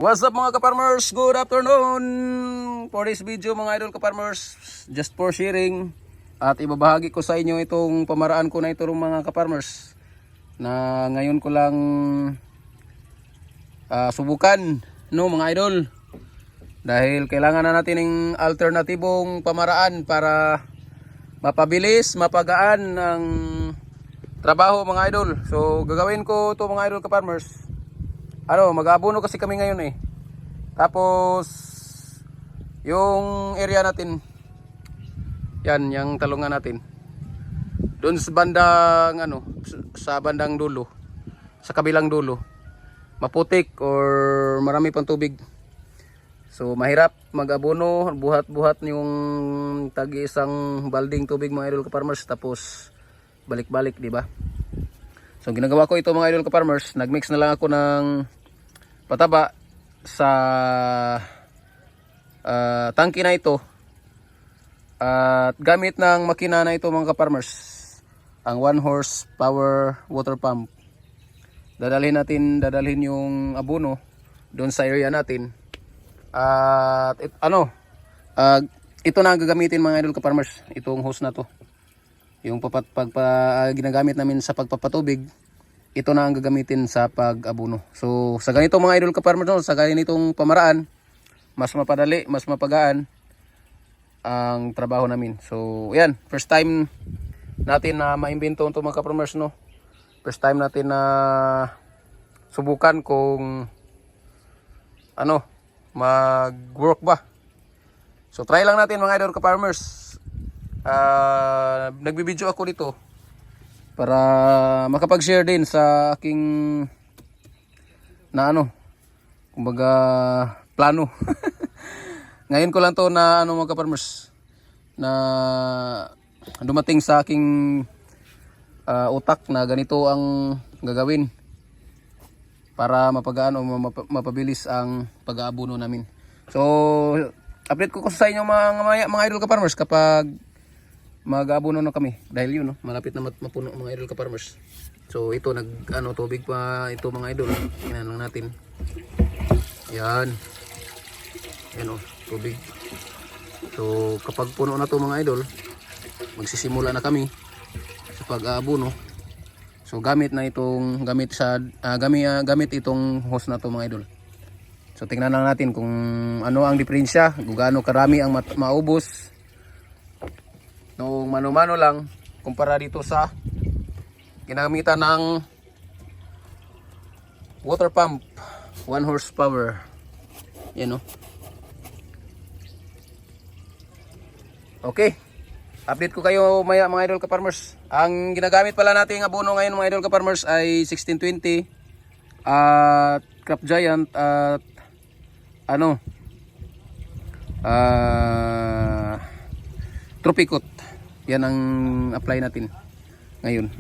What's up mga ka-farmers? Good afternoon! For this video mga idol ka-farmers, just for sharing at ibabahagi ko sa inyo itong pamaraan ko na ito mga ka-farmers na ngayon ko lang subukan mga idol, dahil kailangan na natin ng alternatibong pamaraan para mapabilis, mapagaan ang trabaho mga idol. So gagawin ko ito mga idol ka-farmers. Mag-aabono kasi kami ngayon Tapos yung area natin, yan, yung talungan natin. Doon sa bandang sa bandang dulo, sa kabilang dulo, maputik or marami pang tubig. So mahirap mag-abono, buhat-buhat yung tagi isang balding tubig mga idol ka-farmers, tapos balik-balik, di ba? So ginagawa ko ito mga idol ka-farmers, nagmix na lang ako ng pataba sa tangke na ito at gamit ng makina na ito mga ka-farmers, ang 1 horsepower water pump. Dadalhin yung abono doon sa area natin at ito na ang gagamitin mga idol ka-farmers, itong hose na to, yung ginagamit namin sa pagpapatubig. Ito na ang gagamitin sa pag-abono. So sa ganito mga idol ka-farmers, sa ganitong pamaraan, mas mapadali, mas mapagaan ang trabaho namin. So yan, first time natin na maimbento ito mga ka-farmers, no? First time natin na subukan kung mag-work ba. So try lang natin mga idol ka-farmers. Nagbibideo ako dito para makapag-share din sa aking kumbaga plano. Ngayon ko lang to na mga ka-farmers na dumating sa aking utak na ganito ang gagawin para mapagaan o mapabilis ang pag-aabono namin. So update ko sa inyo mga idol ka-farmers kapag mag-aabono na kami, dahil yun malapit na mapuno mga idol ka-farmers. So ito tubig pa ito mga idol. Tingnan lang natin. Yan tubig. So kapag puno na to mga idol, magsisimula na kami sa pag-aabono. So gamit itong hose na to mga idol. So tingnan lang natin kung ano ang diferensya, kung gaano karami ang maubos nung mano-mano lang kumpara dito sa ginamitan ng water pump 1 horsepower. Yan Okay, update ko kayo maya mga idol ka-farmers. Ang ginagamit pala nating abono ngayon mga idol ka-farmers ay 1620 at Crop Giant at Tropicot. Yan ang apply natin ngayon.